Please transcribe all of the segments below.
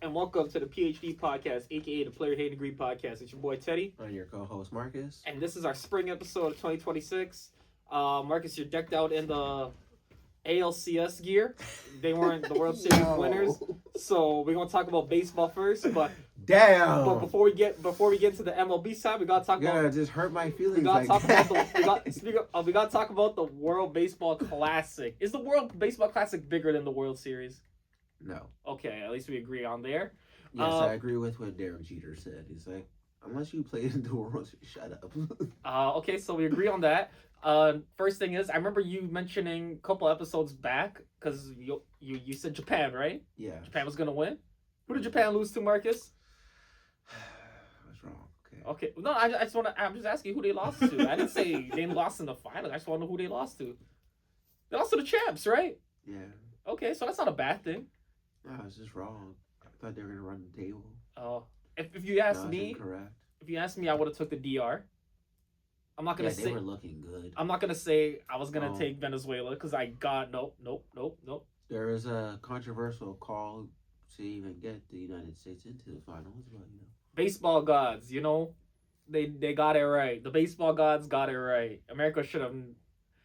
and welcome to the PhD podcast, aka the Player Hating Degree podcast. It's your boy Teddy. I'm your co-host Marcus. And this is our spring episode of 2026. Marcus, you're decked out in the ALCS gear. They weren't the World Series winners, so we're gonna talk about baseball first. But before we get into the MLB side, we gotta talk about. Just hurt my feelings. We gotta talk about we gotta talk about the World Baseball Classic. Is the World Baseball Classic bigger than the World Series? No. Okay, at least we agree on there. Yes, I agree with what Derek Jeter said. He's like, unless you played in the World Series, shut up. Okay, so we agree on that. First thing is, I remember you mentioning a couple episodes back because you said Japan, right? Yeah. Japan was gonna win. Who did Japan lose to, Marcus? What's wrong? Okay. No, I'm just asking who they lost to. I didn't say they lost in the final. I just want to know who they lost to. They lost to the champs, right? Yeah. Okay, so that's not a bad thing. No, it's just wrong. I thought they were gonna run the table. Oh, if you asked me, incorrect. If you asked me, I would have took the DR. I'm not gonna say they were looking good. I'm not gonna say I was gonna take Venezuela because I got nope. There is a controversial call to even get the United States into the finals, but baseball gods, they got it right. The baseball gods got it right. America shouldn't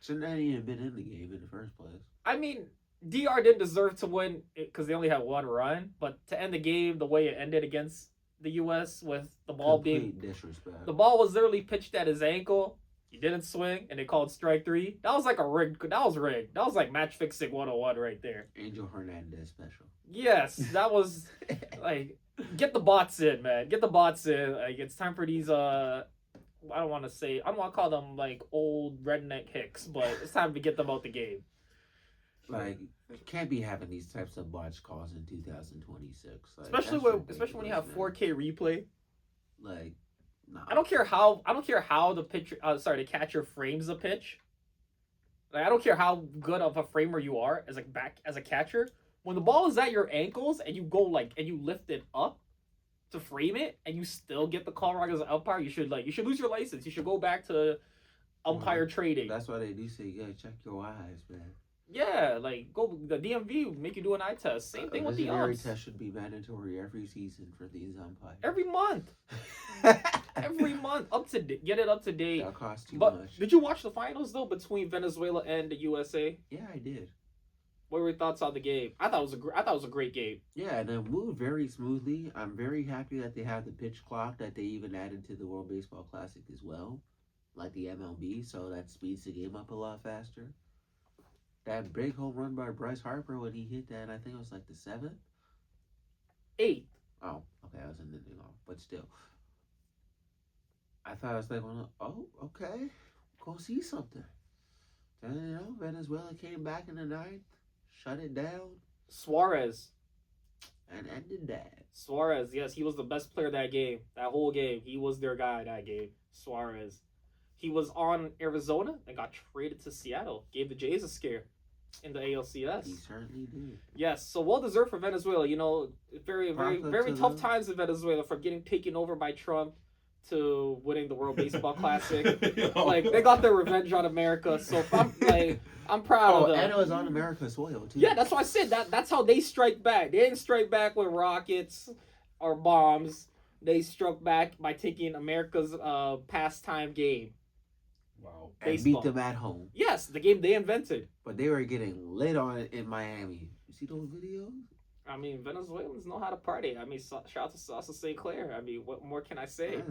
have even been in the game in the first place. I mean, DR didn't deserve to win because they only had one run, but to end the game the way it ended against the U.S. with the ball Complete disrespect. The ball was literally pitched at his ankle. He didn't swing, and they called strike 3. That was like rigged. That was rigged. That was like match fixing 101 right there. Angel Hernandez special. Yes, that was like get the bots in, man. Get the bots in. Like it's time for these. I don't want to call them like old redneck hicks, but it's time to get them out the game. Like, you can't be having these types of botch calls in 2026. Like, especially when you have 4K replay. Like, nah. I don't care how the pitcher, the catcher frames the pitch. Like, I don't care how good of a framer you are as a catcher. When the ball is at your ankles and you go and you lift it up to frame it and you still get the call wrong as an umpire, you should lose your license. You should go back to umpire trading. That's why they do say you gotta check your eyes, man. Yeah, go the DMV make you do an eye test. Same thing with the umps. Every test should be mandatory every season for these umpires. Every month. Every month, get it up to date. That costs too much. Did you watch the finals though between Venezuela and the USA? Yeah, I did. What were your thoughts on the game? I thought it was a great game. Yeah, and it moved very smoothly. I'm very happy that they have the pitch clock that they even added to the World Baseball Classic as well, like the MLB, so that speeds the game up a lot faster. That big home run by Bryce Harper when he hit that, I think it was like the 7th? 8th. Oh, okay, I was in the thing off, but still. I thought I was like, oh, okay, go see something. Then, Venezuela came back in the 9th, shut it down. Suarez. And ended that. Suarez, yes, he was the best player that game. That whole game, he was their guy that game. Suarez. He was on Arizona and got traded to Seattle. Gave the Jays a scare in the ALCS. He certainly did. Yes, so well deserved for Venezuela. Very, very, very tough times in Venezuela from getting taken over by Trump to winning the World Baseball Classic. They got their revenge on America. So I'm proud of them. And it was on America's soil too. Yeah, that's why I said that's how they strike back. They didn't strike back with rockets or bombs. They struck back by taking America's pastime game. Wow. Baseball. And beat them at home. Yes, the game they invented. But they were getting lit on in Miami. You see those videos? I mean, Venezuelans know how to party. I mean, shout out to Salsa St. Clair. I mean, what more can I say?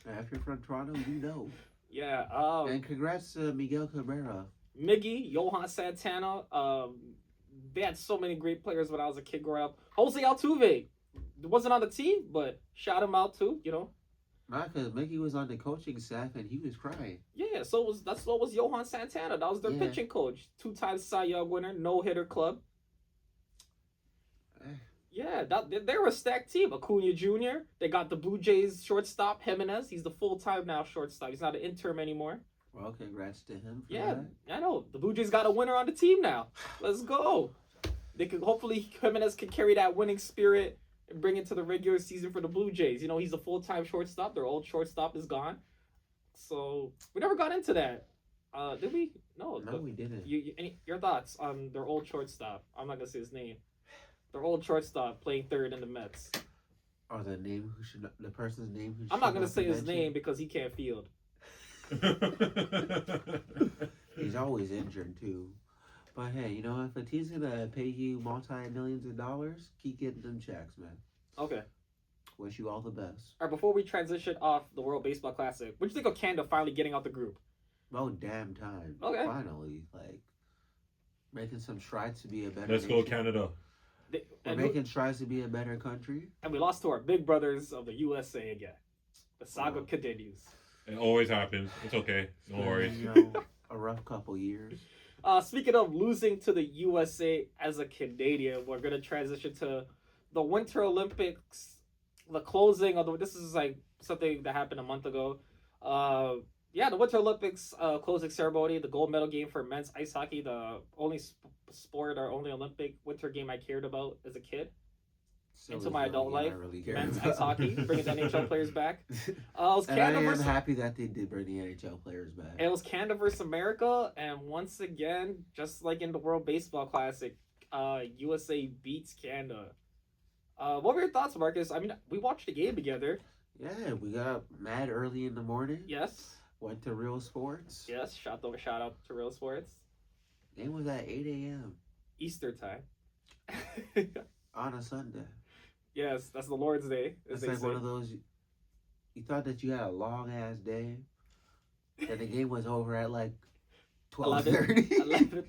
If you're from Toronto, you know. Yeah. And congrats to Miguel Cabrera. Miggy, Johan Santana. They had so many great players when I was a kid growing up. Jose Altuve wasn't on the team, but shout him out too. Nah, because Mickey was on the coaching staff and he was crying. Yeah, so was Johan Santana. That was their pitching coach. 2-time Cy Young winner, no-hitter club. Yeah, they were a stacked team. Acuna Jr. They got the Blue Jays shortstop, Jimenez. He's the full-time now shortstop. He's not an interim anymore. Well, congrats to him for that. I know. The Blue Jays got a winner on the team now. Let's go. They could hopefully Jimenez can carry that winning spirit and bring it to the regular season for the Blue Jays. He's a full-time shortstop. Their old shortstop is gone. So we never got into that. Did we? No, we didn't. Your thoughts on their old shortstop? I'm not gonna say his name. Their old shortstop playing third in the Mets. Or the person's name who I'm not gonna say his name because he can't field. He's always injured too. But hey, you know, if a team's gonna pay you multi-millions of dollars, keep getting them checks, man. Okay. Wish you all the best. All right, before we transition off the World Baseball Classic, what do you think of Canada finally getting out the group? Oh, damn time. Okay. Finally, like, making some strides to be a better Let's go, Canada. We're making strides to be a better country. And we lost to our big brothers of the USA again. The saga continues. It always happens. It's okay. No worries. You know, a rough couple years. Speaking of losing to the USA as a Canadian, we're going to transition to the Winter Olympics. The closing of this is like something that happened a month ago. The Winter Olympics closing ceremony, the gold medal game for men's ice hockey, the only sport or only Olympic winter game I cared about as a kid. So into my adult life, really men's about. ice hockey, bringing the NHL players back. It was and Canada I am versus, happy that they did bring the NHL players back. it was Canada versus America, and once again, just like in the World Baseball Classic, USA beats Canada. What were your thoughts, Marcus? I mean, we watched the game together. Yeah, we got up mad early in the morning. Yes. Went to Real Sports. Yes. Shout out to Real Sports. Game was at 8 a.m. Easter time. on a Sunday. Yes, that's the Lord's Day. It's like one of those. You thought that you had a long ass day, and the game was over at like 12:30.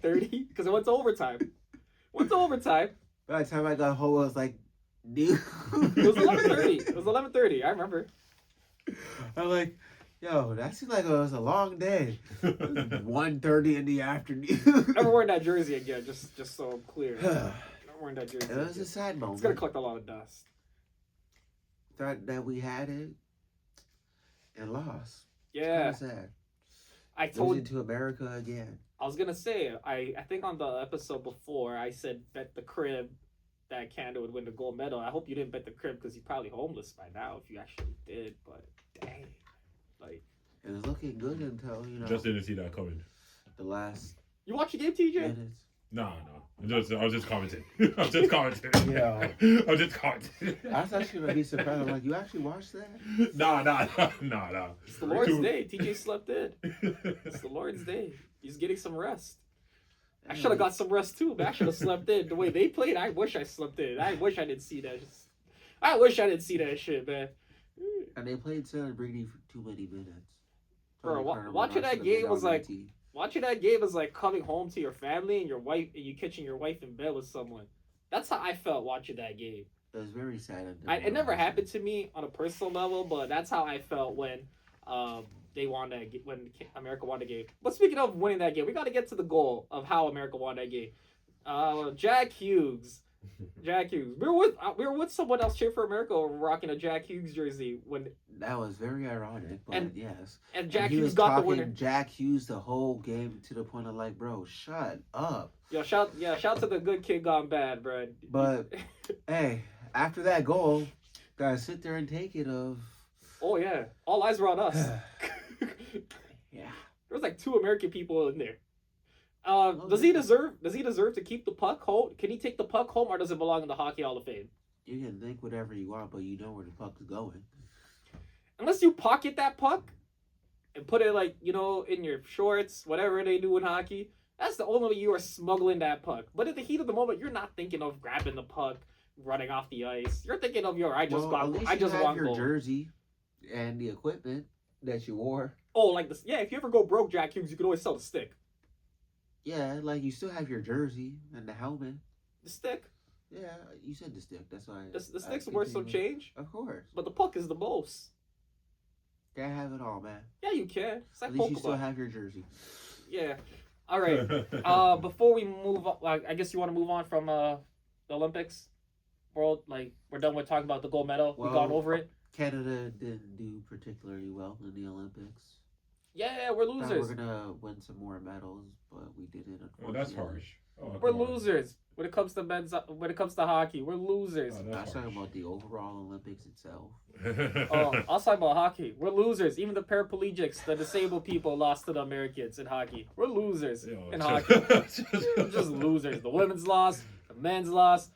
11:30, because it went to overtime. By the time I got home, I was like, dude. It was 11:30. It was 11:30. I remember. I'm like, yo, that seemed like it was a long day. 1:30 in the afternoon. Never wearing that jersey again. Just so I'm clear. Never wearing that jersey. It was a sad moment. It's gonna collect a lot of dust. Thought that we had it and lost. Yeah. It's kinda sad. I told Losing to America again. I was gonna say I think on the episode before I said bet the crib that Canada would win the gold medal. I hope you didn't bet the crib because you're probably homeless by now if you actually did. But dang, like It was looking good until Just didn't see that coming. the last you watch the game, TJ? minutes. No. I was just commenting. I was just commenting. Yeah. I was just commenting. I was actually gonna be surprised. I'm like, you actually watched that? No. It's the Lord's Day. TJ slept in. It's the Lord's Day. He's getting some rest. I should have got some rest too, but I should have slept in. The way they played, I wish I slept in. I wish I didn't see that. I wish I didn't see that shit, man. And they played celebrity for too many minutes. Bro, Tony Turner watching went that on game to was the like- 19. Watching that game is like coming home to your family and your wife, and you catching your wife in bed with someone. That's how I felt watching that game. It was very sad. It never happened to me on a personal level, but that's how I felt when they won that when America won the game. But speaking of winning that game, we got to get to the goal of how America won that game. Jack Hughes. We were with someone else cheering for America, rocking a Jack Hughes jersey when That was very ironic, but And- yes. and Jack he Hughes was got the talking winner. Jack Hughes the whole game to the point of like, bro, shut up. Shout to the good kid gone bad, bro. But hey, after that goal, gotta sit there and take it. Oh yeah, all eyes were on us. Yeah. There was like 2 American people in there. Does he deserve to keep the puck home? Can he take the puck home, or does it belong in the Hockey Hall of Fame? You can think whatever you want, but you know where the puck is going. Unless you pocket that puck and put it like in your shorts, whatever they do in hockey. That's the only way you are smuggling that puck. But at the heat of the moment, you're not thinking of grabbing the puck, running off the ice. You're thinking of At least you have your goal. jersey and the equipment that you wore. Oh, like this. Yeah, if you ever go broke, Jack Hughes, you can always sell the stick. Yeah, like you still have your jersey and the helmet. The stick. Yeah, you said the stick. That's why. The stick's worth some change. Of course. But the puck is the most. Can't have it all, man. Yeah, you can. It's like At least you Pokemon. still have your jersey. Yeah. All right. Before we move on, I guess you want to move on from the Olympics world. Like we're done with talking about the gold medal. We've gone over it. Canada didn't do particularly well in the Olympics. Yeah, we're Thought losers. we're gonna win some more medals, but we didn't. Oh, that's Unfortunately. harsh. Oh, We're come on. losers when it comes to men's. When it comes to hockey, we're losers. Oh, I that's was talking harsh. about the overall Olympics itself. Oh, I'll talk about hockey. We're losers. Even the paraplegics, the disabled people, lost to the Americans in hockey. We're losers Yo, in just- hockey. We're just losers. The women's lost. The men's lost.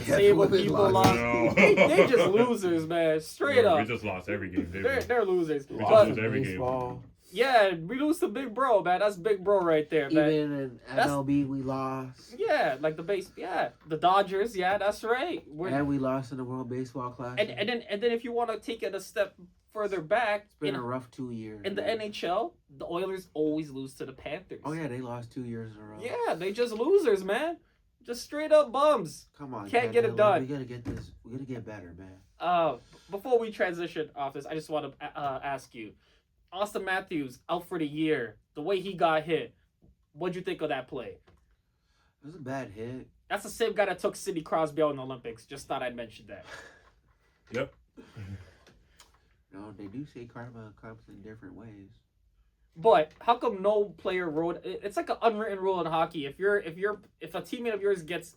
Say what women people lost. lost. They just losers, man. Straight We up. just lost every game. Didn't we? They're losers. We Lost just But lose every baseball. game. yeah, we lose to Big Bro, man. That's Big Bro right there, man. Even in MLB, we lost. Yeah, like the Dodgers. Yeah, that's right. And we lost in the World Baseball Classic. And then if you want to take it a step further back, It's been a rough 2 years. in the man. NHL, the Oilers always lose to the Panthers. Oh, yeah, they lost 2 years in a row. Yeah, they just losers, man. Just straight up bums. Come on. Can't get it Canelo, done. We gotta get this. We gotta get better, man. Before we transition off this, I just want to ask you, Austin Matthews out for the year. The way he got hit, what'd you think of that play? It was a bad hit. That's the same guy that took Sidney Crosby out in the Olympics. Just thought I'd mention that. Yep. No, they do say karma comes in different ways. But how come no player wrote? It's like an unwritten rule in hockey. If a teammate of yours gets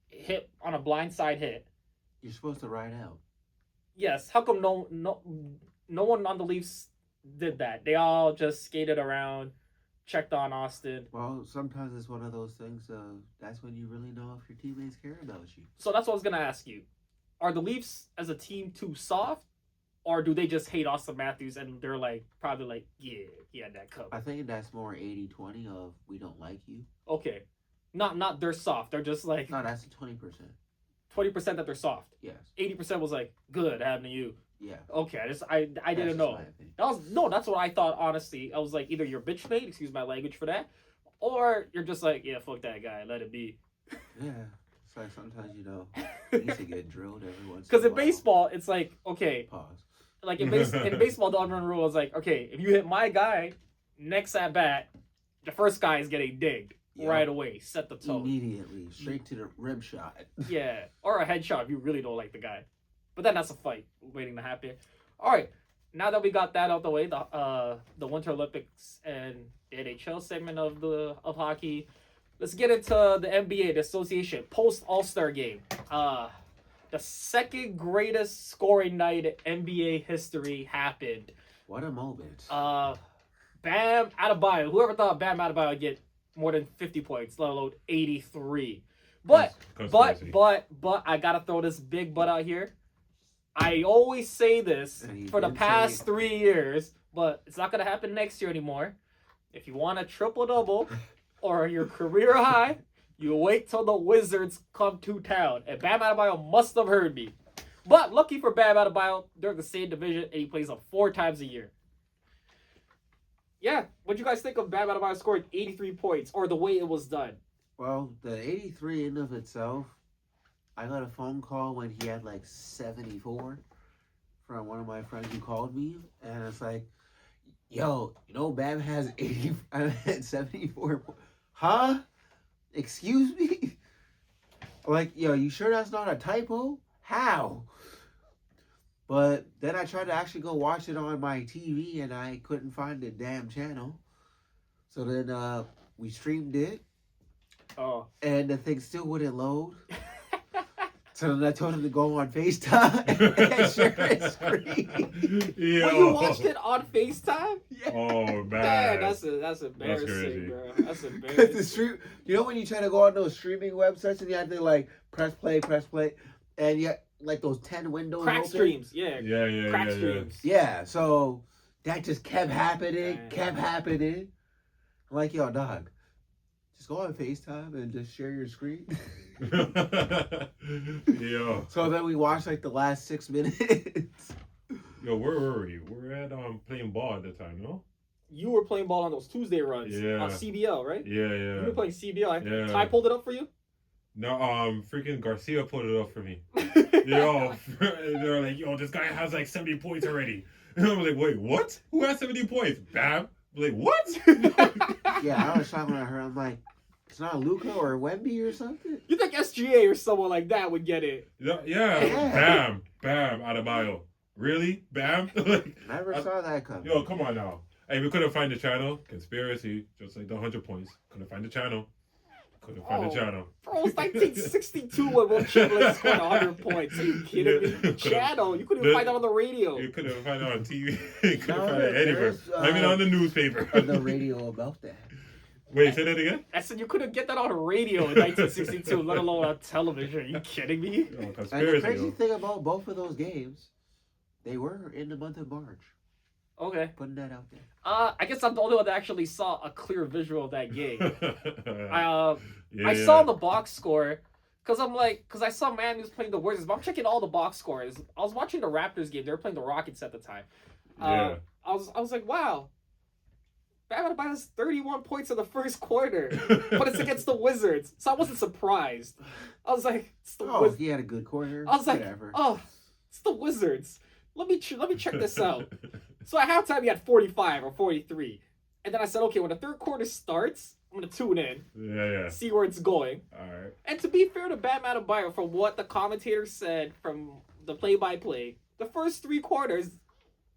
hit on a blindside hit, You're supposed to ride out. yes. How come no one on the Leafs did that? They all just skated around, checked on Austin. Well, sometimes it's one of those things. That's when you really know if your teammates care about you. So that's what I was gonna ask you. Are the Leafs as a team too soft, or do they just hate Austin Matthews and they're like probably like, yeah, he had that covered? I think that's more 80-20 of we don't like you. Okay, not they're soft. They're just like No, that's 20%. 20% that they're soft. Yes. 80% was like good happened to you. Yeah. Okay, I didn't That's know. just my opinion. That's what I thought. Honestly, I was like, either you're bitch made, excuse my language for that, or you're just like, yeah, fuck that guy, let it be. Yeah. It's like sometimes you need to get drilled every once. Because in a in while. baseball, it's like, okay, Pause. like in baseball, the unwritten rule is like, okay, if you hit my guy, next at bat, the first guy is getting digged Yeah. right away, set the tone. Immediately, straight to the rim shot. Yeah, or a headshot if you really don't like the guy. But then that's a fight waiting to happen. All right, now that we got that out the way, the Winter Olympics and the NHL segment of hockey, let's get into the NBA, the association post All-Star game. The second greatest scoring night in NBA history happened. What a moment. Bam Adebayo. Whoever thought Bam Adebayo would get more than 50 points, let alone 83. But I gotta throw this big butt out here. I always say this And he for the did past say it. 3 years, but it's not gonna happen next year anymore. If you want a triple double or your career high, you wait till the Wizards come to town. And Bam Adebayo must have heard me. But lucky for Bam Adebayo, they're in the same division and he plays them 4 times a year. Yeah, what'd you guys think of Bam Adebayo scoring 83 points or the way it was done? Well, the 83 in of itself, I got a phone call when he had like 74 from one of my friends who called me, and it's like, yo, Bam has 74. Huh? Excuse me? Like, yo, you sure that's not a typo? How? But then I tried to actually go watch it on my TV, and I couldn't find the damn channel. So then we streamed it. Oh. And the thing still wouldn't load. So then I told him to go on FaceTime and share his screen. Yo. Well, you watched it on FaceTime? Yeah. Oh Man, man. that's embarrassing, crazy. bro. That's Because the embarrassing. stream, when you try to go on those streaming websites and you have to like press play, and you like those 10 windows Crack open? streams, yeah. Yeah. Crack streams. Yeah, so that just kept happening, Man. I'm like, yo, dog, just go on FaceTime and just share your screen. Yo. So then we watched like the last 6 minutes. Yo, where were we? We were at playing ball at the time, no? You were playing ball on those Tuesday runs Yeah. on CBL, right? Yeah. You were playing CBL. Yeah. Ty pulled it up for you? No, freaking Garcia put it up for me. Yo, they're like, yo, this guy has like 70 points already. And I was like, wait, what? Who has 70 points? Bam. I'm like, what? Yeah, I was talking to her. I'm like, it's not Luca or Wemby or something? You think SGA or someone like that would get it? Yeah. Bam, Adebayo. Really? Bam? Like, Never saw that coming. yo, come on now. Hey, we couldn't find the channel. Conspiracy. Just like the 100 points. Couldn't find the channel. Couldn't find the channel. Bro, it's 1962 when Will Chamberlain scored 100 points. Are you kidding me? Channel. You couldn't even find that on the radio. You couldn't find it on TV. You couldn't No, find it anywhere. there's, I mean, on the newspaper. On the radio about that. Wait, say that again? I said you couldn't get that on a radio in 1962, let alone on television. Are you kidding me? Oh, And the conspiracy. crazy yo. thing about both of those games, they were in the month of March. Okay. Putting that out there. I guess I'm the only one that actually saw a clear visual of that game. I Yeah. saw the box score because I saw Miami was playing the Wizards, but I'm checking all the box scores. I was watching the Raptors game. They were playing the Rockets at the time. Yeah. I was like, wow. Bam Adebayo has 31 points in the first quarter, but it's against the Wizards, so I wasn't surprised. I was like, it's the Oh, Wizards. he had a good quarter. I was like, whatever. oh, it's the Wizards. Let me check this out. So at halftime, he had 45 or 43. And then I said, okay, when the third quarter starts, I'm going to tune in, Yeah. see where it's going. All right. And to be fair to Bam Adebayo, from what the commentator said from the play-by-play, the first three quarters,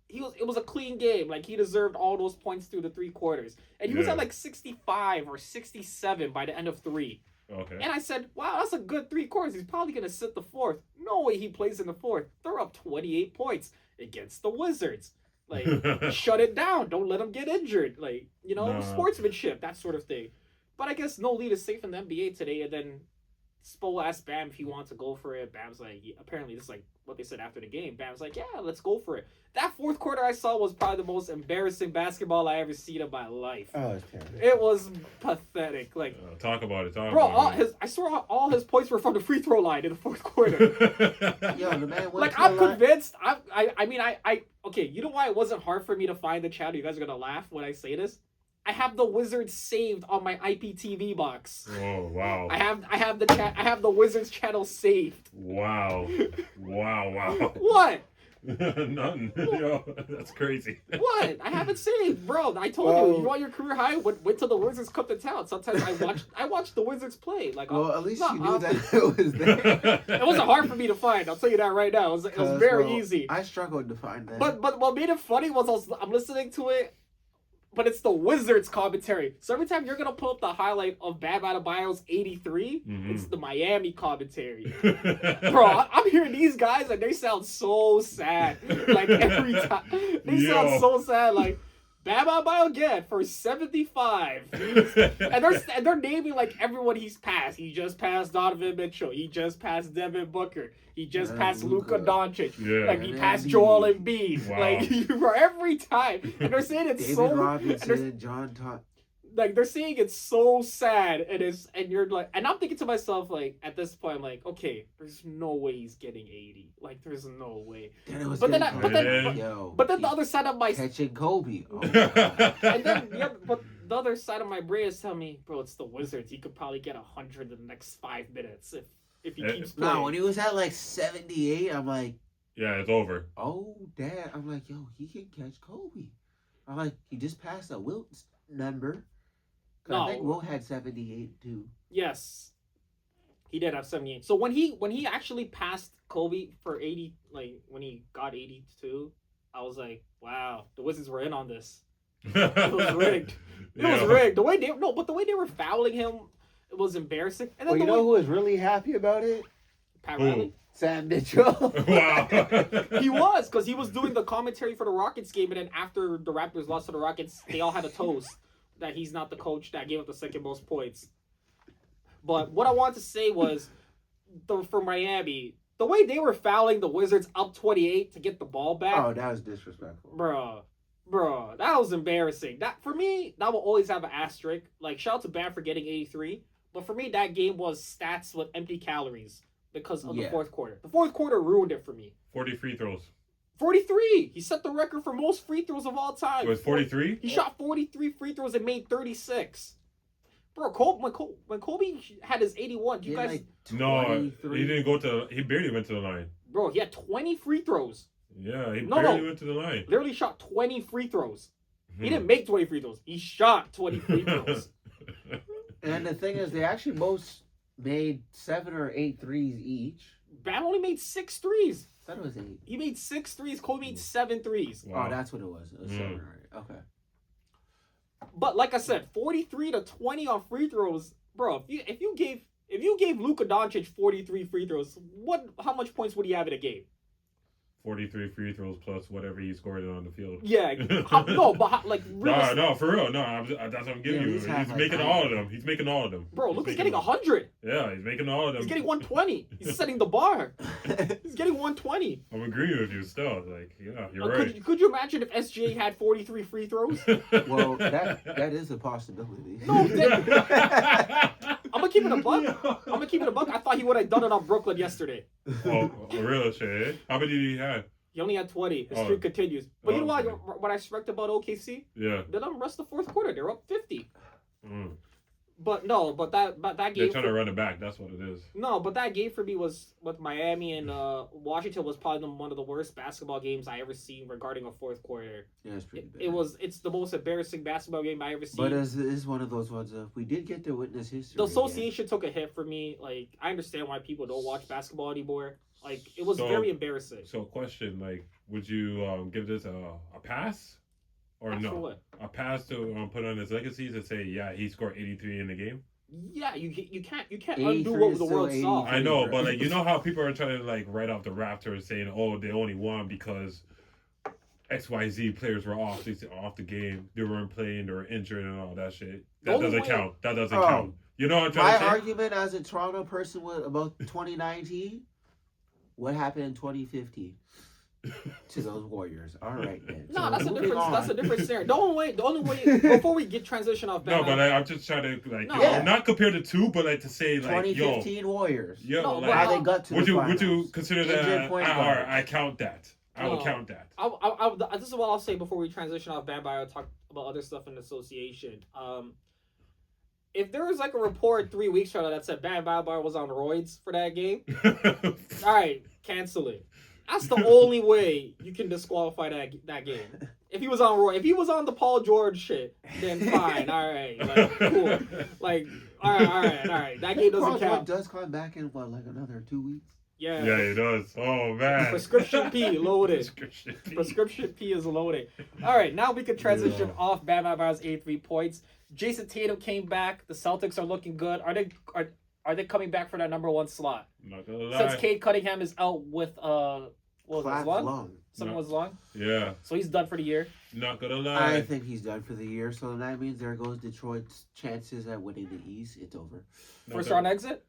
it was a clean game. Like, he deserved all those points through the three quarters. And he was Yeah. at like 65 or 67 by the end of three. Okay. And I said, wow, that's a good three quarters. He's probably going to sit the fourth. No way he plays in the fourth. They're up 28 points against the Wizards. Like, shut it down. Don't let them get injured. Like, Nah. sportsmanship, that sort of thing. But I guess no lead is safe in the NBA today. And then Spo asked Bam if he wants to go for it. Bam's like, yeah, apparently this is like what they said after the game. Bam's like, yeah, let's go for it. That fourth quarter I saw was probably the most embarrassing basketball I ever seen in my life. Oh, it's terrible. It was pathetic. Like, Talk about it. bro, I swear all his points were from the free throw line in the fourth quarter. Yo, the man went Like, to I'm the line. convinced. I mean, okay, you know why it wasn't hard for me to find the channel? You guys are gonna laugh when I say this. I have the Wizards saved on my IPTV box. Oh wow. I have the Wizards channel saved. Wow. Wow. What? Nothing. Yo, that's crazy. What? I have it saved, bro. I told Well- you want your career high. Wait till the Wizards come to town. Sometimes I watch the Wizards play. Like, Well, at least not you knew often. that it was there. It wasn't hard for me to find. I'll tell you that right now. It was 'Cause, very well, easy. I struggled to find that. But what made it funny was I'm listening to it, but it's the Wizards commentary. So every time you're gonna pull up the highlight of Bam Adebayo's 83, it's the Miami commentary. Bro, I'm hearing these guys and they sound so sad. Like every time, they sound Yo. so sad. Like Bam Adebayo again for 75. And they're naming like everyone he's passed. He just passed Donovan Mitchell. He just passed Devin Booker. He just passed Luka Doncic. Yeah. Like he And passed Embiid. Joel Embiid. Wow. Like for every time, and they're saying it's David so. And they're, Robinson, John Todd. like they're saying it's so sad, and you're like, and I'm thinking to myself like at this point, I'm like, okay, there's no way he's getting 80. Like there's no way. Then it was But then getting I- but then- crazy. Yo, But then the he other side of my catching Kobe. Oh, my God. and then but the other side of my brain is telling me, bro, it's the Wizards. He could probably get 100 in the next 5 minutes if he keeps playing. No, when he was at like 78, I'm like, Yeah, it's over. oh, Dad. I'm like, yo, he can catch Kobe. I'm like, he just passed a Wilt's number. 'Cause I think No. Wilt had 78 too. Yes, he did have 78. So when he actually passed Kobe for 80, like when he got 82, I was like, wow, the Wizards were in on this. It was rigged. It was rigged. The way they were fouling him, it was embarrassing. And then Well, you the know way who was really happy about it? Pat Who? Riley, Sam Mitchell. Wow. he was because he was doing the commentary for the Rockets game, and then after the Raptors lost to the Rockets, they all had a toast that he's not the coach that gave up the second most points. But what I wanted to say was, for Miami, the way they were fouling the Wizards up 28 to get the ball back, Oh, that was disrespectful. bruh, that was embarrassing. That for me, that will always have an asterisk. Like shout out to Bam for getting 83, but for me, that game was stats with empty calories because of the Yeah. fourth quarter. The fourth quarter ruined it for me. 40 free throws. 43. He set the record for most free throws of all time. It was 43? He shot 43 free throws and made 36. Bro, when Kobe had his 81, He you had, guys, like, No, 23. he didn't go to. He barely went to the line. bro, he had 20 free throws. Yeah, he No, barely no. went to the line. Literally shot 20 free throws. Hmm. He didn't make 20 free throws. He shot 20 free throws. And the thing is, they actually both made 7 or 8 threes each. Bam only made 6 threes. I thought it was 8. He made 6 threes. Kobe made 7 threes. Wow. Oh, that's what it was. It was 7 or 8. Okay. But like I said, 43 to 20 on free throws, bro. If you gave Luka Doncic 43 free throws, how much points would he have in a game? 43 free throws plus whatever he scored on the field. Yeah, like No, for real. No, that's what I'm giving you. He's like making all of them. He's making all of them. bro, look, he's getting 100. Yeah, he's making all of them. He's getting 120. He's setting the bar. He's getting 120. I'm agreeing with you still. Like, yeah, you're right. Could you imagine if SGA had 43 free throws? Well, that is a possibility. No, I'm gonna keep it a buck. I thought he would have done it on Brooklyn yesterday. Oh, real shit. How many did he have? He only had 20. His streak continues. But you know okay. what I respect about OKC? Yeah. They don't rest the fourth quarter. They're up 50. Mm. But that They're game. trying to run it back. That's what it is. No, but that game for me was with Miami and Washington was probably one of the worst basketball games I ever seen regarding a fourth quarter. Yeah, it's pretty bad. It's the most embarrassing basketball game I ever seen. But it is one of those ones of we did get to witness history. The association took a hit for me. Like, I understand why people don't watch basketball anymore. Like, it was very embarrassing. So, question, like, would you give this a pass? Or no? What? A pass to put on his legacy to say, yeah, he scored 83 in the game? Yeah, you can't undo what the world saw. I know, but like, you know how people are trying to like write off the Raptors saying, oh, they only won because XYZ players were off the game. They weren't playing, they were injured and all that shit. That doesn't count. That doesn't count. You know what I'm trying to say? My argument as a Toronto person about 2019, what happened in 2015 to those Warriors? All right, then. No, So that's a moving different. on. That's a different scenario. The only way before we get transition off. No, but I'm just trying to like No. you know, not compare the two, but like to say like 2015 Warriors. No, like, How they got to would the you finals. consider Injured that? point guard. I count that. I will No. count that. This is what I'll say before we transition off Bam Bio. Talk about other stuff in the association. If there was like a report 3 weeks ago that said Bam Bio was on roids for that game, all right, cancel it. That's the only way you can disqualify that game. If he was on the Paul George shit, then fine, all right, like cool, like all right. That game doesn't count. Does come back in like another 2 weeks. Yeah, Yeah, it does. Oh man. Prescription P loaded. Prescription P is loaded. All right, now we can transition off Bam Bio's 83 points. Jason Tatum came back. The Celtics are looking good. Are they coming back for that number one slot? Not gonna lie. Since Cade Cunningham is out with what was it, lung? Something was lung. Yeah. So he's done for the year. Not gonna lie. I think he's done for the year, so that means there goes Detroit's chances at winning the East. It's over. First round exit.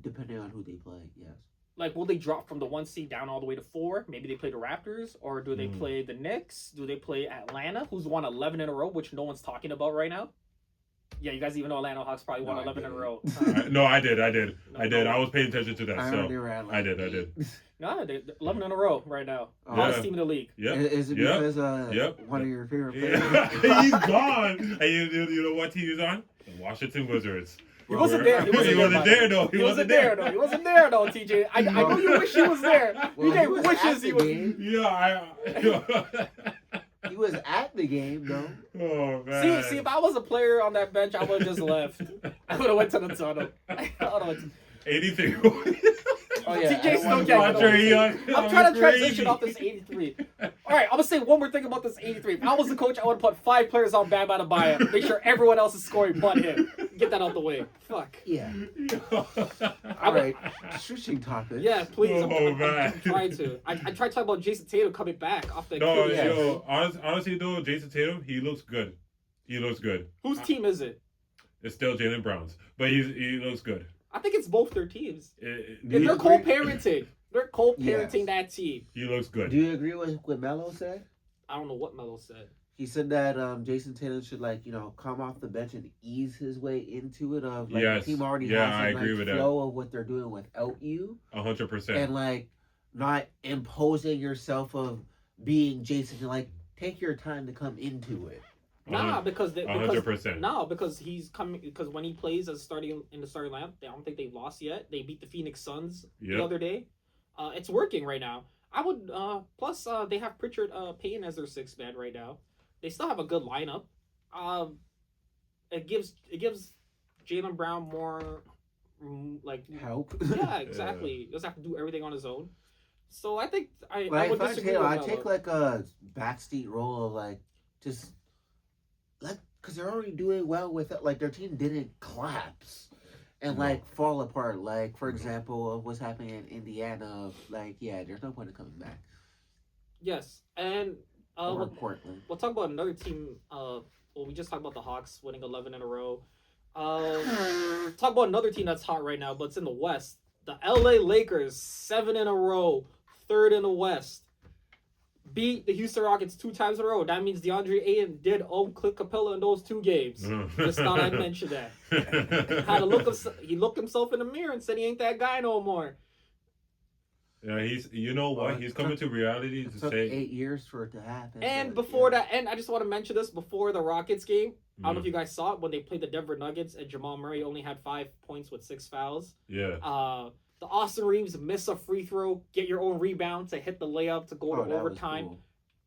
Depending on who they play, yes. Like, will they drop from the 1 seed down all the way to 4? Maybe they play the Raptors, or do they play the Knicks? Do they play Atlanta, who's won 11 in a row, which no one's talking about right now? Yeah, you guys even know Atlanta Hawks probably won 11 in a row. No, I did. I was paying attention to that. I did. No, they're 11 in a row right now. Hottest team in the league. Yeah. Is it because one of your favorite players? He's gone. And you know what team he's on? The Washington Wizards. He wasn't there. He wasn't there, though. He wasn't there, though, TJ. I know you wish he was there. Well, TJ wishes he was. Yeah, He was at the game, though. Oh, man. See, if I was a player on that bench, I would have just left. I would have went to the tunnel. 83. Oh, yeah. TJ still can't get I'm trying to transition off this 83. All right, I'm going to say one more thing about this 83. If I was the coach, I would put 5 players on Bam Adebayo. Make sure everyone else is scoring but him. Get that out the way. Fuck. Yeah. All right. Switching topics. Yeah, please. Man. I'm trying to. I tried talking about Jason Tatum coming back off the No, Achilles. honestly though, Jason Tatum, he looks good. Whose team is it? It's still Jaylen Brown's, but he looks good. I think it's both their teams. They're co-parenting. They're co-parenting that team. He looks good. Do you agree with what Melo said? I don't know what Melo said. He said that Jason Tatum should come off the bench and ease his way into it. The team already has I agree with flow of what they're doing without you. 100%. And not imposing yourself of being Jason. Take your time to come into it. Nah, because 100%. No, because he's coming. Because when he plays as starting in the starting lineup, I don't think they've lost yet. They beat the Phoenix Suns the other day. It's working right now. I would. Plus, they have Pritchard Payton as their 6th man right now. They still have a good lineup. It gives Jaylen Brown more help. Yeah, exactly. He doesn't have to do everything on his own. So I think I would disagree Tatum, with I Melo. take a backseat role of because they're already doing well with it. Their team didn't collapse, and No. like fall apart. Like for example, what's happening in Indiana. Like yeah, there's no point in coming back. Yes, and Or Portland. we'll talk about another team. Well, we just talked about the Hawks winning 11 in a row. Talk about another team that's hot right now, but it's in the West. The LA Lakers, 7 in a row, third in the West. Beat the Houston Rockets 2 times in a row. That means DeAndre Ayton did own Clint Capella in those 2 games. Just thought I'd mention that. Had to he looked himself in the mirror and said he ain't that guy no more. Yeah, you know what? He's coming to reality It to took say 8 years for it to happen. And but, before yeah. that, and I just want to mention this before the Rockets game. I don't know if you guys saw it when they played the Denver Nuggets and Jamal Murray only had 5 points with 6 fouls. Yeah. The Austin Reeves miss a free throw, get your own rebound to hit the layup to go to that was overtime cool.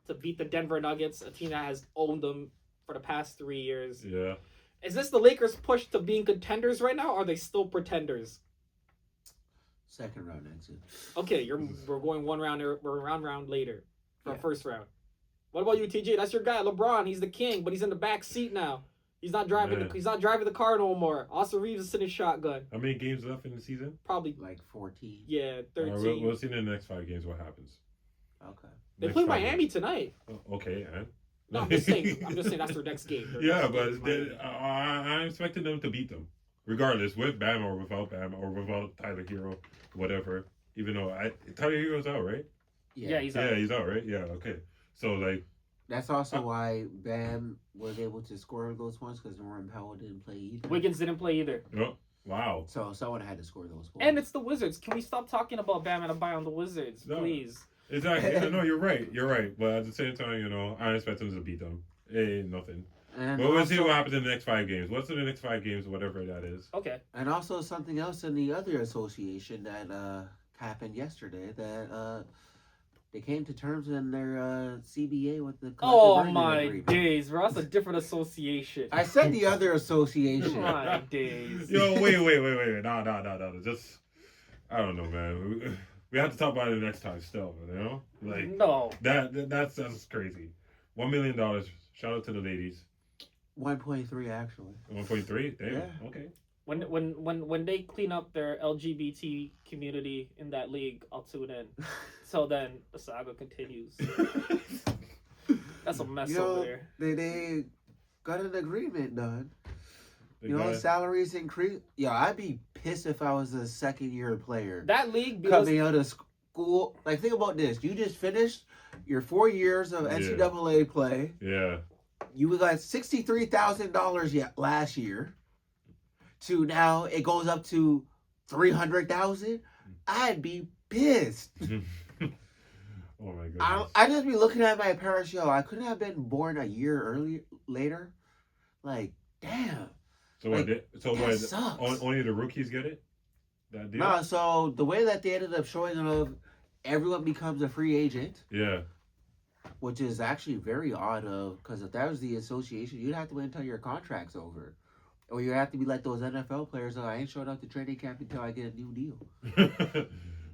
to beat the Denver Nuggets, a team that has owned them for the past 3 years. Yeah. Is this the Lakers' push to being contenders right now, or are they still pretenders? Second round exit. Okay, we're going we're round later for Yeah. first round. What about you, TJ? That's your guy, LeBron. He's the king, but he's in the back seat now. He's not driving. Man. He's not driving the car no more. Austin Reeves is sitting shotgun. How many games left in the season? Probably Like 14. 13. We'll see in the next 5 games what happens. Okay. They Next play 5 Miami games. tonight. Okay, and No, I'm just saying. That's their next game. Their yeah, next game but is Miami. I'm expecting them to beat them, regardless, with Bam or without Bam or without Tyler Hero, whatever. Even though Tyler Hero's out, right? Yeah, he's out. Yeah, he's out, right? Yeah, okay. So like, That's also why Bam was able to score those points because Norman Powell didn't play either. Wiggins didn't play either. oh, wow. So someone had to score those points. And it's the Wizards. Can we stop talking about Bam and Adebayo on the Wizards, No. please? Exactly. No, you're right. You're right. But at the same time, I expect them to beat them. Ain't nothing. And But we'll see also- what happens in the next 5 games. What's in the next 5 games, whatever that is. Okay. And also something else in the other association that happened yesterday that they came to terms in their CBA with the collective Oh bargaining my agreement. days, bro. That's a different association. I said the other association. My days. Yo, wait. No. Just, I don't know, man. We have to talk about it next time still, Like, No. that's crazy. $1 million. Shout out to the ladies. 1.3 actually. 1.3? Damn. Yeah. Okay. When they clean up their LGBT community in that league, I'll tune in. So then the saga continues. That's a mess over there. They got an agreement done. They You know, got- salaries increase. Yeah, I'd be pissed if I was a second year player That league, coming out of school. Like, think about this: you just finished your 4 years of NCAA play. Yeah. You got $63,000 yet last year. To now, it goes up to 300,000. I'd be pissed. Oh my goodness. I just be looking at my parents. Yo, I couldn't have been born a year later. Like, damn. So like, what? sucks. Only the rookies get it? That deal? No, so the way that they ended up showing of everyone becomes a free agent, Yeah. which is actually very odd because if that was the association, you'd have to wait until your contract's over. Or you have to be like those NFL players, I ain't showing up to training camp until I get a new deal.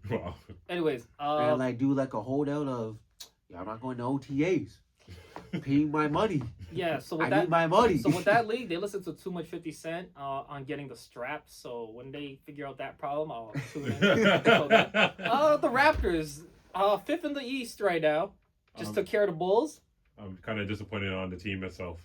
Wow. Anyways, And like do like a holdout of, yeah, I'm not going to OTAs. Paying my money. yeah. So I with that, need my money. so with that league, they listen to too much 50 Cent on getting the straps. So when they figure out that problem, I'll tune in. So the Raptors, 5th in the East right now, just took care of the Bulls. I'm kind of disappointed on the team itself.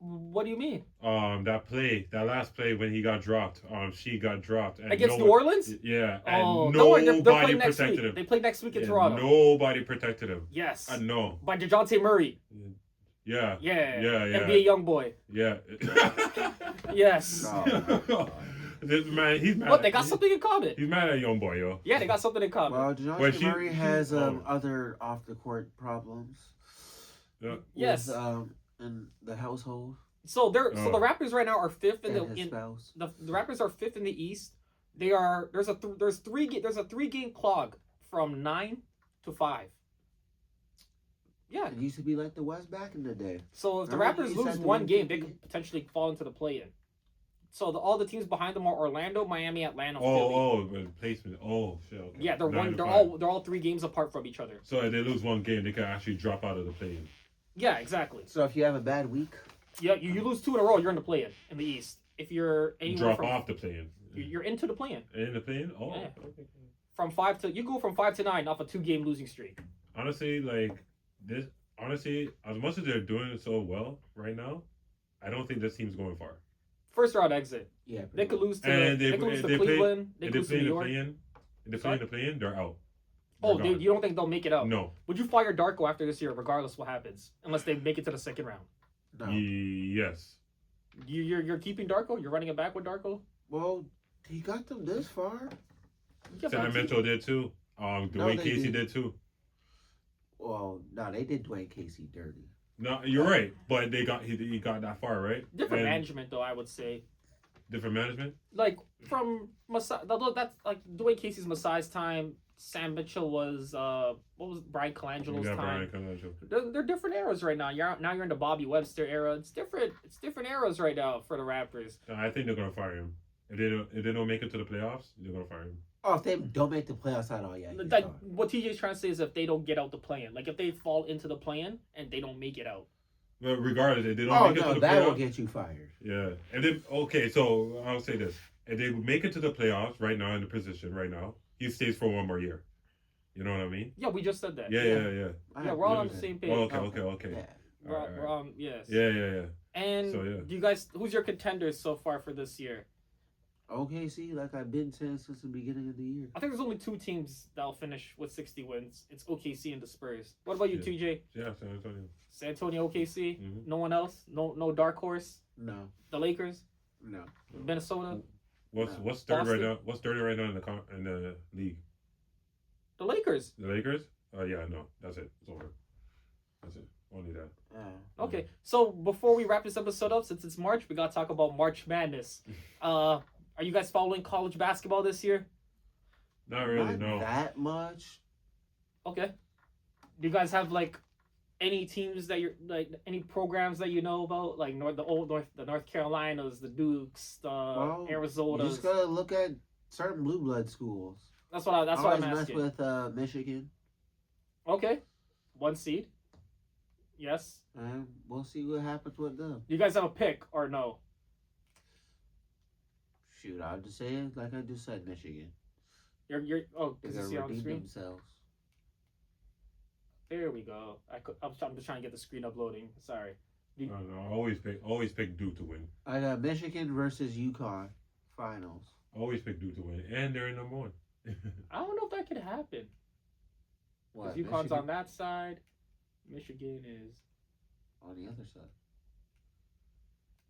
What do you mean? That last play when he got dropped, she got dropped. And Against New Orleans? Yeah, Oh, and don't worry, they're nobody playing next protected week. him. They play next week in Yeah, Toronto. Nobody protected him. Yes. No. By DeJounte Murray. Yeah. Yeah. Yeah. NBA young boy. Yeah. Yes. No. This man, he's mad. What? They got something in common. He's mad at young boy, yo. Yeah, they got something in common. Well, DeJounte Well, she- Murray has oh. other off the court problems. Yeah. Yes. With, in the household So the Raptors right now are 5th in and his the spouse. the Raptors are 5th in the East. They are there's a 3-game clog from 9 to 5. Yeah. It used to be like the West back in the day. So if the Remember Raptors you lose said one the game, they MVP? could potentially fall into the play-in. So all the teams behind them are Orlando, Miami, Atlanta, Philly. But placement. Oh, shit. Okay. Yeah, they're 9 to 5. all 3 games apart from each other. So if they lose one game, they can actually drop out of the play-in. Yeah, exactly. So if you have a bad week, Yeah, you lose 2 in a row, you're in the play-in in the East. If you're anywhere Drop from off the play-in. You're into the play-in. In the play-in? Oh, Yeah. okay. You go from 5 to 9 off a 2-game losing streak. Honestly, as much as they're doing so well right now, I don't think this team's going far. First round exit. Yeah. They could lose to And they could lose to Cleveland. They If could they lose to play in New the York. play-in, if they play in the play-in, they're out. Oh, They're dude, gone. you don't think they'll make it out? No. Would you fire Darko after this year, regardless what happens, unless they make it to the second round? No. Yes. You're keeping Darko? You're running it back with Darko? Well, he got them this far. Yeah, Sam Mitchell did too. Dwayne they Casey did. did too. Well, no, they did Dwayne Casey dirty. No, you're right, but he got that far, right? Different And management, though, I would say. different management. Like from Masai, that's like Dwayne Casey's Masai's time. Sam Mitchell was what was Brian Colangelo's Yeah, time. Brian Colangelo. They're different eras right now. You're in the Bobby Webster era. It's different. It's different eras right now for the Raptors. I think they're gonna fire him. If they don't make it to the playoffs, they're gonna fire him. Oh, if they don't make the playoffs at all, yeah. he's Like gone. what TJ's trying to say is if they don't get out the play-in, like if they fall into the play-in and they don't make it out. But regardless, if they don't Oh make it to no, the that will playoffs, get you fired. yeah. And then so I'll say this: if they make it to the playoffs right now in the position right now, he stays for one more year. You know what I mean? Yeah, we just said that. Yeah. Yeah, we're all on the same page. Oh, okay. Yeah. We're yes. Yeah. And So, yeah. do you guys, who's your contenders so far for this year? OKC, like I've been saying since the beginning of the year. I think there's only 2 teams that'll finish with 60 wins. It's OKC and the Spurs. What about you, TJ? Yeah, San Antonio. San Antonio, OKC. Mhm. No one else. No dark horse. No, The Lakers, no. Minnesota, What's third Boston. right now? What's third right now in the league? the Lakers. The Lakers? Yeah, no, that's it. It's over. That's it. Only that. Okay, so before we wrap this episode up, since it's March, we gotta talk about March Madness. Are you guys following college basketball this year? Not really. Not No. that much. Okay. Do you guys have like any teams that you're like any programs that you know about, like the North Carolinas, the Dukes, the You Arizonas? just gotta look at certain blue blood schools. That's what I'm Always asking. mess with Michigan, Okay, 1 seed. Yes. and we'll see what happens with them. Do you guys have a pick or no? Shoot, I'll just say it like I just said, Michigan. You're oh, They're does you gonna see it on the redeem screen? themselves. There we go. I'm just trying to get the screen uploading. Sorry. No, I always pick Duke to win. I got Michigan versus UConn finals. Always pick Duke to win, and they're in number 1. I don't know if that could happen. What? Because UConn's Michigan? on that side. Michigan is. On the other side.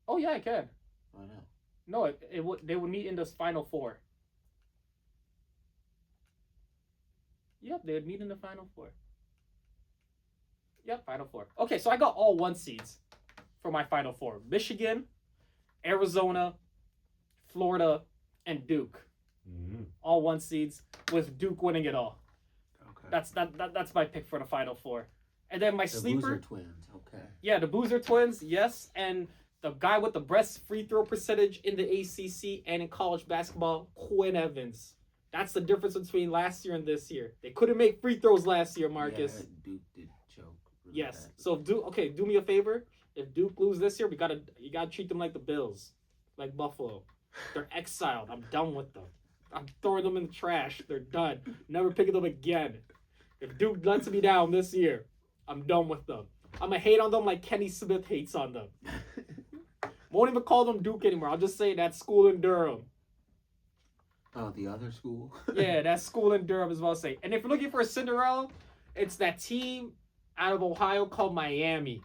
Oh yeah, I can. I know. No, it would. They would meet in the Final Four. Yep, they would meet in the Final Four. Yep, Final Four. Okay, so I got all 1 seeds for my Final Four: Michigan, Arizona, Florida, and Duke. Mm-hmm. All 1 seeds, with Duke winning it all. Okay. That's my pick for the Final Four. And then my the sleeper. Boozer twins. Okay. Yeah, the Boozer twins, yes, and the guy with the best free throw percentage in the ACC and in college basketball, Quinn Evans. That's the difference between last year and this year. They couldn't make free throws last year, Marcus. Yeah, Duke did choke. really Yes. bad. So do me a favor. If Duke lose this year, you gotta treat them like the Bills, like Buffalo. They're exiled. I'm done with them. I'm throwing them in the trash. They're done. Never picking them again. If Duke lets me down this year, I'm done with them. I'm gonna hate on them like Kenny Smith hates on them. Won't even call them Duke anymore. I'll just say that school in Durham. Oh, the other school. Yeah, that school in Durham is what I'll say. And if you're looking for a Cinderella, it's that team out of Ohio called Miami.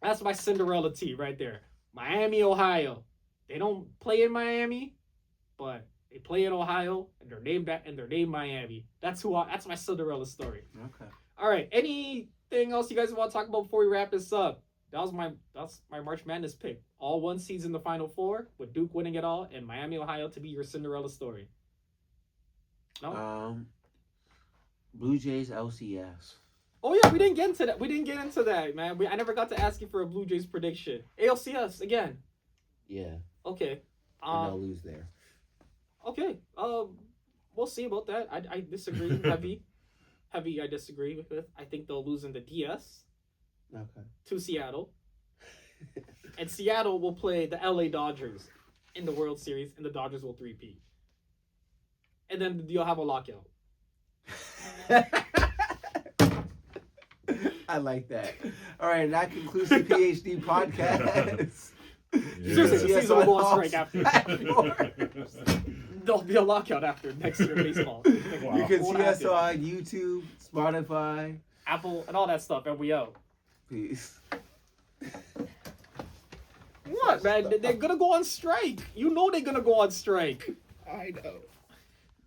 That's my Cinderella team right there. Miami, Ohio. They don't play in Miami, but they play in Ohio, and they're named Miami. That's my Cinderella story. Okay. All right. Anything else you guys want to talk about before we wrap this up? That's my March Madness pick. All 1 seeds in the Final Four, with Duke winning it all, and Miami, Ohio to be your Cinderella story. No. Blue Jays LCS. Oh yeah, we didn't get into that, man. I never got to ask you for a Blue Jays prediction. ALCS again. Yeah. Okay. And they'll lose there. Okay. We'll see about that. I disagree. Heavy. I disagree with. I think they'll lose in the DS Okay. to Seattle, and Seattle will play the LA Dodgers. in the World Series, and the Dodgers will 3-peat. And then you'll have a lockout. I like that. All right, that concludes the PhD podcast. Seriously, the Yes, season will go on on strike after. There'll be a lockout after next year baseball. Wow. You can Won't see us happen. on YouTube, Spotify. Apple and all that stuff, and we out. Peace. What, man? They're gonna go on strike. You know they're gonna go on strike. I know.